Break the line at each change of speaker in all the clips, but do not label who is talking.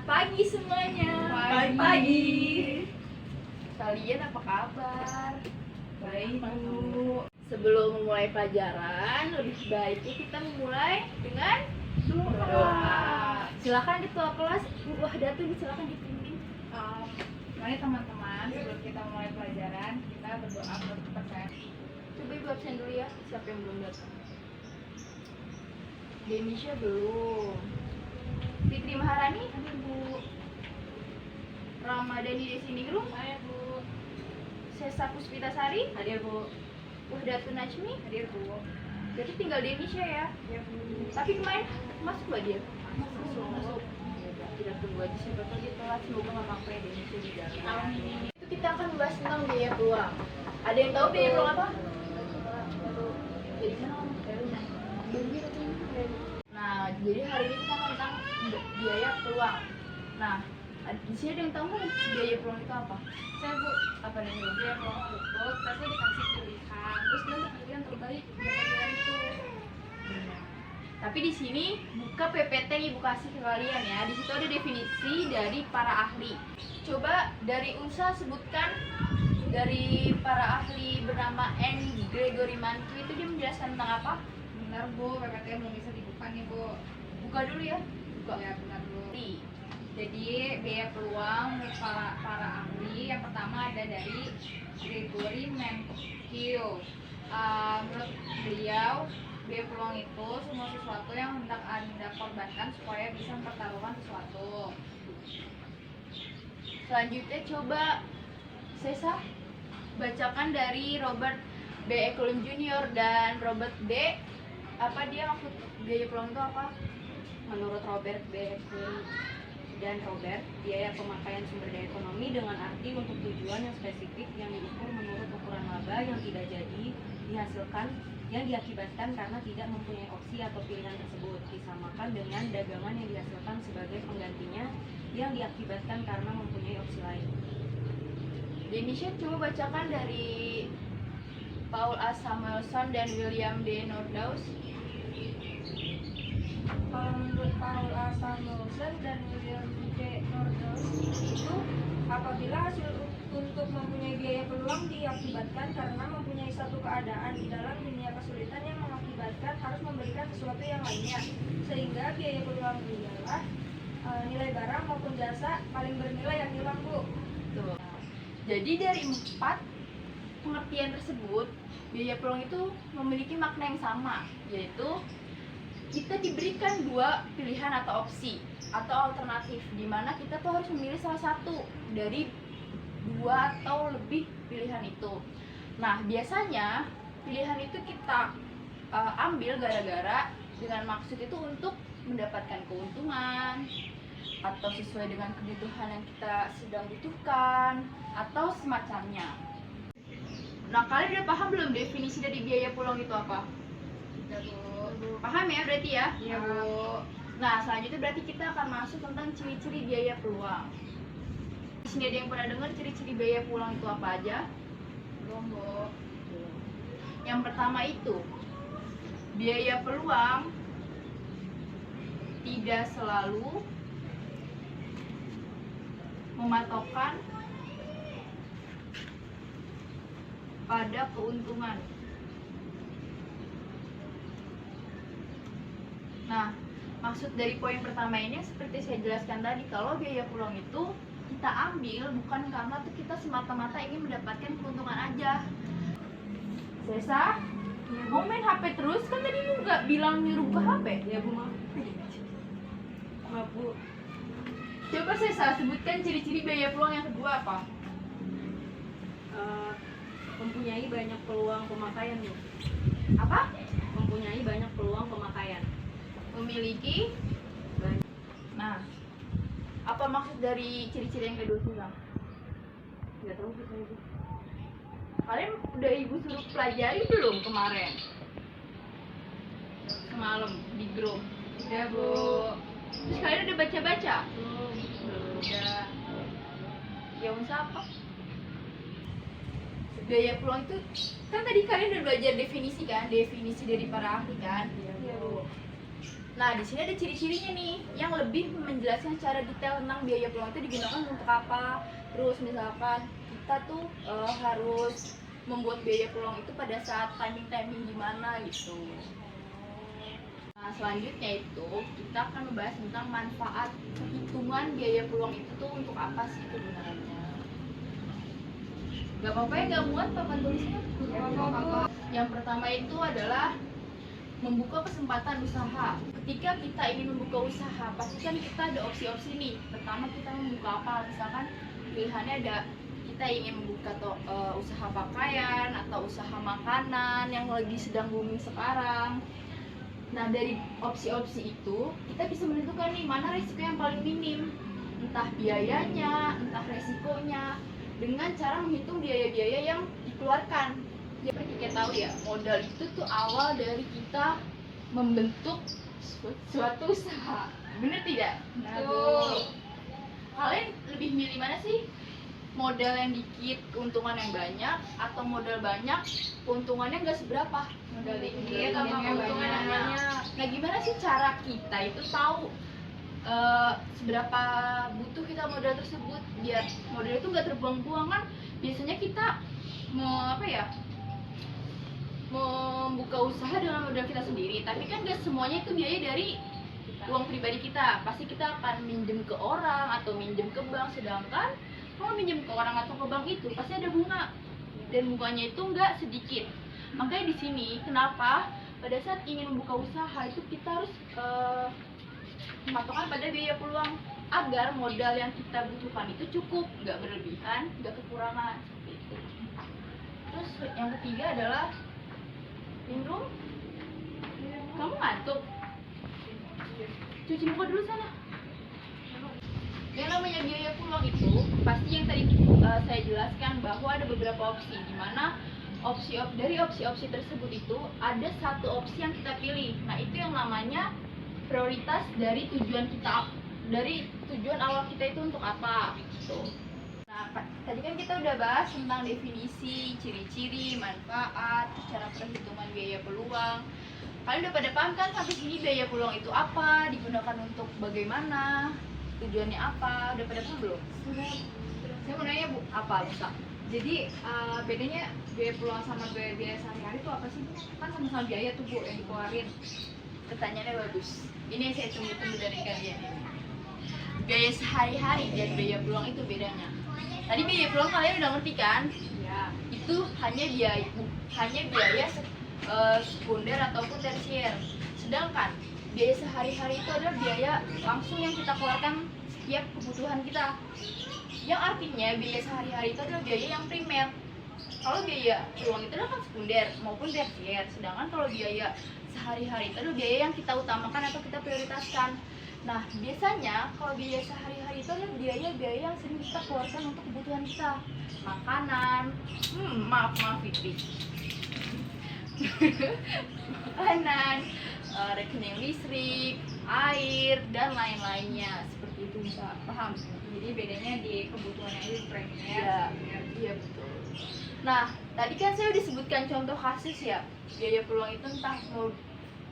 pagi semuanya.
Pagi.
Kalian apa kabar?
Baik, Bu.
Sebelum memulai pelajaran, lebih baiknya kita memulai dengan doa. Silakan ketua kelas Bu Wahdatul, silakan dipimpin.
Mari teman-teman, sebelum kita mulai pelajaran, kita berdoa buat percaya.
Coba Ibu absen dulu ya, siapa yang belum datang? Denisha belum. Fitri Maharani?
Hadir, Bu.
Ramadhani Desinigrum?
Hadir, Bu.
Sesa Puspitasari?
Hadir, Bu.
Wahdatul Najmi?
Hadir, Bu.
Jadi tinggal Denisha ya.
Ya, Bu.
Tapi kemarin masuk gak dia?
Masuk.
Kita tunggu aja siapa tahu dia telat, semoga nggak sampai Denisha di jalan.
Amin.
Itu kita akan bahas tentang biaya peluang. Ada yang tahu biaya peluang apa? Jadi mana kamu? Nah, jadi hari ini kita akan tentang biaya peluang. Nah, di sini ada yang tahu nggak biaya peluang itu apa?
Saya, Bu.
Apa nih?
Dia mau tutup, tapi dikasih pilihan. Terus nanti pilihan terbaik buat pilihan itu.
Tapi di sini buka PPT yang Ibu kasih ke kalian ya. Di situ ada definisi dari para ahli. Coba dari Unsa sebutkan dari para ahli bernama N. Gregory Mankiw itu dia menjelaskan tentang apa?
Benar, Bu. PPT belum bisa dibuka nih, Bu.
Buka dulu ya. Buka.
Ya, benar, Bu. Jadi biaya peluang menurut para ahli yang pertama ada dari Gregory Mankiw. Menurut beliau biaya peluang itu semua sesuatu yang hendak Anda korbankan supaya bisa mempertaruhkan sesuatu.
Selanjutnya coba Sesa bacakan dari Robert B. Eklund Jr. dan Robert D. Apa dia maksud biaya peluang itu apa?
Menurut Robert B. Eklund dan Robert, biaya pemakaian sumber daya ekonomi dengan arti untuk tujuan yang spesifik yang diukur menurut ukuran laba yang tidak jadi dihasilkan yang diakibatkan karena tidak mempunyai opsi atau pilihan tersebut, disamakan dengan dagangan yang dihasilkan sebagai penggantinya yang diakibatkan karena mempunyai opsi lain.
Denisha coba bacakan dari Paul A. Samuelson dan William D. Nordhaus.
Kalau menurut Paul A. Samuelson dan William D. Nordhaus itu apabila hasil untuk mempunyai biaya peluang diakibatkan karena mempunyai satu keadaan di dalam dunia kesulitan yang mengakibatkan harus memberikan sesuatu yang lainnya, sehingga biaya peluang ialah nilai barang maupun jasa paling bernilai yang hilang, Bu.
Tuh. Jadi dari 4 pengertian tersebut, biaya peluang itu memiliki makna yang sama, yaitu kita diberikan 2 pilihan atau opsi atau alternatif, di mana kita tuh harus memilih salah satu dari 2 atau lebih pilihan itu. Nah, biasanya pilihan itu kita ambil gara-gara dengan maksud itu untuk mendapatkan keuntungan atau sesuai dengan kebutuhan yang kita sedang butuhkan atau semacamnya. Nah, kalian udah paham belum definisi dari biaya peluang itu apa?
Udah, Bu.
Paham ya berarti ya?
Iya, Bu.
Nah, selanjutnya berarti kita akan masuk tentang ciri-ciri biaya peluang. Di sini ada yang pernah dengar ciri-ciri biaya peluang itu apa aja?
Belum, Bu.
Yang pertama itu, biaya peluang tidak selalu mematokkan pada keuntungan. Nah, maksud dari poin pertama ini seperti saya jelaskan tadi, kalau biaya peluang itu kita ambil bukan karena tuh kita semata-mata ingin mendapatkan keuntungan aja. Sesa, mau main HP terus? Kan tadi lu nggak bilang nyuruh ke HP.
Ya, Bu, maaf. Maaf, Bu.
Coba Sesa sebutkan ciri-ciri biaya peluang yang kedua apa?
Mempunyai banyak peluang pemakaian, Bu.
Apa?
Mempunyai banyak peluang pemakaian.
Memiliki.
Banyak.
Nah, apa maksud dari ciri-ciri yang kedua sih, Bang?
Nggak tahu sih saya, Bu.
Kalian udah Ibu suruh pelajari belum kemarin? Semalam di grup.
Udah, Bu.
Terus kalian udah baca-baca?
Belum.
Udah. Ya Unsa apa? Biaya peluang itu kan tadi kalian udah belajar definisi kan? Definisi dari para ahli kan?
Iya, Bu.
Nah, di sini ada ciri-cirinya nih yang lebih menjelaskan secara detail tentang biaya peluang itu digunakan untuk apa. Terus misalkan kita tuh harus membuat biaya peluang itu pada saat timing gimana gitu. Nah, selanjutnya itu kita akan membahas tentang manfaat perhitungan biaya peluang itu tuh untuk apa sih kegunaannya. Gak apa-apa ya, gak muat papan tulisnya. Yang pertama itu adalah membuka kesempatan usaha. Ketika kita ingin membuka usaha, pasti kan kita ada opsi-opsi nih. Pertama kita membuka apa? Misalkan pilihannya ada kita ingin membuka usaha pakaian atau usaha makanan yang lagi sedang booming sekarang. Nah, dari opsi-opsi itu kita bisa menentukan nih mana resiko yang paling minim, entah biayanya, entah resikonya, dengan cara menghitung biaya-biaya yang dikeluarkan. Ya, seperti kita tahu ya, modal itu tuh awal dari kita membentuk suatu usaha. Bener tidak?
Betul.
Kalian lebih milih mana sih? Modal yang dikit, keuntungan yang banyak, atau modal banyak, keuntungannya nggak seberapa? Modal dikit,
Modal
sama
yang
keuntungan yang
banyak.
banyak. Nah, gimana sih cara kita itu tahu seberapa butuh kita modal tersebut biar modal itu nggak terbuang-buang? Kan biasanya kita membuka usaha dengan modal kita sendiri, tapi kan nggak semuanya itu biaya dari uang pribadi kita. Pasti kita akan minjem ke orang atau minjem ke bank, sedangkan kalau minjem ke orang atau ke bank itu pasti ada bunga, dan bunganya itu nggak sedikit. Makanya di sini kenapa pada saat ingin membuka usaha itu kita harus patokan pada biaya peluang agar modal yang kita butuhkan itu cukup, nggak berlebihan, nggak kekurangan seperti itu. Terus yang ketiga adalah minum. Kamu ngantuk? Cuci muka dulu sana. Yang namanya biaya peluang itu pasti yang tadi saya jelaskan bahwa ada beberapa opsi, di mana dari opsi-opsi tersebut itu ada satu opsi yang kita pilih. Nah, itu yang namanya prioritas dari tujuan awal kita itu untuk apa gitu. Nah, tadi kan kita udah bahas tentang definisi, ciri-ciri, manfaat, cara perhitungan biaya peluang. Kalian udah pada paham kan sampai sini biaya peluang itu apa, digunakan untuk bagaimana, tujuannya apa? Udah pada paham belum?
Saya mau nanya Bu,
Apa bisa?
jadi bedanya biaya peluang sama biaya sehari-hari itu apa sih Bu? Kan sama-sama biaya tuh Bu yang dikeluarin.
Pertanyaannya bagus. Ini yang saya tunggu-tunggu dari kalian ini. Biaya sehari-hari dan biaya peluang itu bedanya. Tadi biaya peluang kalian udah ngerti kan?
Ya.
Itu hanya biaya sekunder ataupun tersier. Sedangkan biaya sehari-hari itu adalah biaya langsung yang kita keluarkan setiap kebutuhan kita. Yang artinya biaya sehari-hari itu adalah biaya yang primer. Kalau biaya peluang itu adalah kan sekunder maupun tersier. Sedangkan kalau biaya sehari-hari itu adalah biaya yang kita utamakan atau kita prioritaskan. Nah, biasanya kalau biaya sehari-hari itu adalah biaya-biaya yang sering kita keluarkan untuk kebutuhan kita. Makanan, maaf Fitri. Makanan, rekening listrik, air, dan lain-lainnya. Seperti itu, Mbak. Paham?
Jadi bedanya di kebutuhan yang itu primer.
Iya betul. Nah, tadi kan saya udah sebutkan contoh kasus ya. Biaya peluang itu entah mau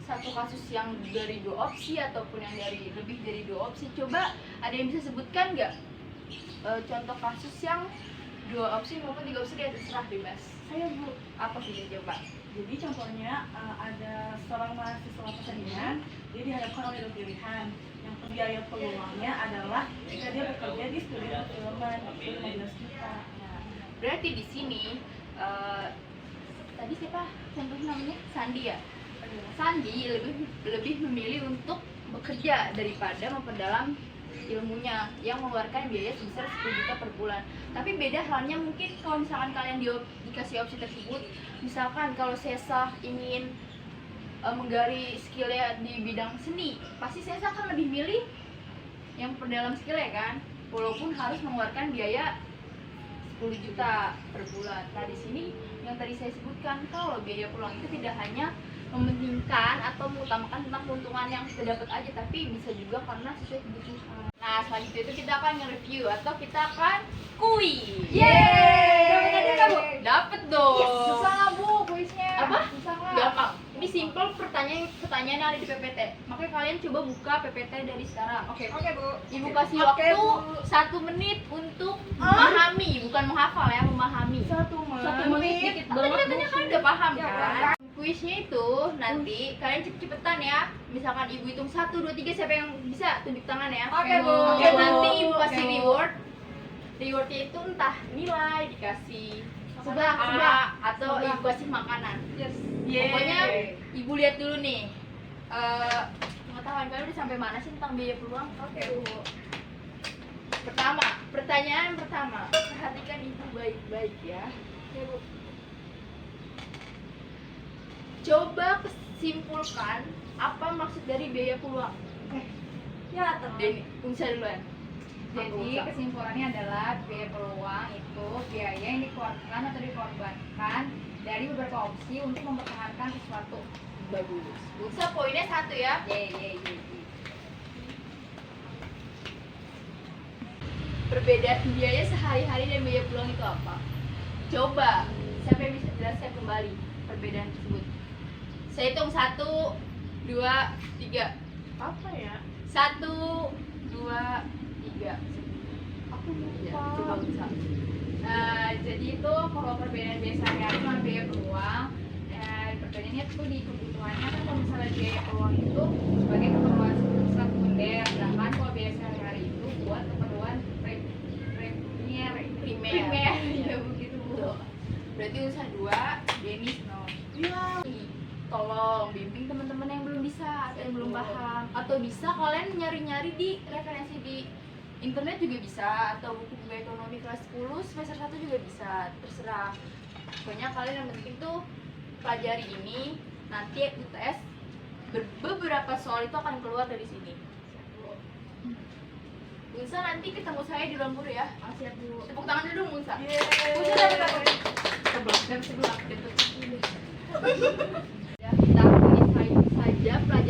satu kasus yang dari 2 opsi ataupun yang lebih dari 2 opsi. Coba ada yang bisa sebutkan nggak contoh kasus yang 2 opsi maupun 3 opsi, dia terserah bebas.
Saya Bu,
Apa sih coba?
jadi contohnya ada seorang mahasiswa kesenian, dia dihadapkan oleh 2 pilihan. Yang biaya peluangnya adalah jika dia bekerja di studio perfilman, itu 15 juta. Nah,
Berarti di sini tadi siapa contoh namanya? Sandi ya. Sandi lebih memilih untuk bekerja daripada memperdalam ilmunya yang mengeluarkan biaya sebesar 10 juta per bulan. Tapi beda halnya mungkin kalau misalkan kalian dikasih opsi tersebut, misalkan kalau Sesa ingin menggali skillnya di bidang seni, pasti Sesa akan lebih milih yang perdalam skillnya kan, walaupun harus mengeluarkan biaya 10 juta per bulan. Nah, di sini yang tadi saya sebutkan, kalau biaya peluang itu tidak hanya mementingkan atau mengutamakan tentang keuntungan yang kita dapat aja, tapi bisa juga karena sesuai kebutuhan. Nah, selanjutnya itu kita akan nge-review atau kita akan kuis.
Yeay!
Dapat dong.
Susah nggak Bu kuisnya?
Apa?
Susah nggak?
Gampang. Ini simple simple pertanyaan yang ada di PPT. Makanya kalian coba buka PPT dari sekarang. Oke.
Oke, Bu.
Ibu kasih
Oke,
waktu
Bu.
1 menit untuk memahami, bukan menghafal ya, memahami.
1
menit dikit banget. Kan katanya kalian udah paham
Ya,
kan? Kuisnya itu nanti kalian cepet-cepetan ya. Misalkan ibu hitung 1, 2, 3, siapa yang bisa tunjuk tangan ya?
Oke, Bu.
Oke,
Oke, Bu.
nanti ibu kasih
Oke, Bu.
reward. Rewardnya itu entah nilai dikasih
Sebelah,
A,
sebelah.
atau
Sebelah.
ibu kasih makanan.
Yes.
Pokoknya ibu lihat dulu nih. Pengetahuan kalian udah sampai mana sih tentang biaya peluang?
Oke, Bu.
Pertama, pertanyaan pertama. Perhatikan ibu baik-baik ya.
Oke, Bu.
Coba simpulkan apa maksud dari biaya peluang.
Ya, teman.
Denny, Unsa duluan.
Jadi kesimpulannya adalah biaya peluang itu biaya yang dikeluarkan atau dikorbankan dari beberapa opsi untuk mempertahankan sesuatu.
Bagus. Unsa poinnya 1 ya.
Ye.
Perbedaan biaya sehari-hari dan biaya peluang itu apa? Coba, siapa yang bisa jelaskan kembali perbedaan tersebut? Saya hitung 1, 2, 3.
Apa ya?
1, 2, 3.
Aku lupa.
Ya, coba bisa. Jadi itu kalau perbedaan biaya sehari-hari sama biaya peluang, perbedaannya tuh di kebutuhannya kan. Kalau misalnya biaya peluang itu sebagai keperluan sekunder, sedangkan kalau biaya sehari-hari itu buat keperluan primer. Ya begitu Bu. Berarti usaha 2, Denis no.
Ya.
Tolong bimbing teman-teman yang belum bisa atau yang belum paham, atau bisa kalian nyari-nyari di referensi di internet juga bisa, atau buku-buku ekonomi kelas 10 semester 1 juga bisa, terserah. Pokoknya kalian yang penting tuh pelajari ini, nanti UTS beberapa soal itu akan keluar dari sini. Unsa nanti ketemu saya di ruang guru ya.
Siap Bu.
Tepuk tangan dulu dong Unsa.
Unsa dapat apa?
Sebelah. Ya, kita selesai saja pelajaran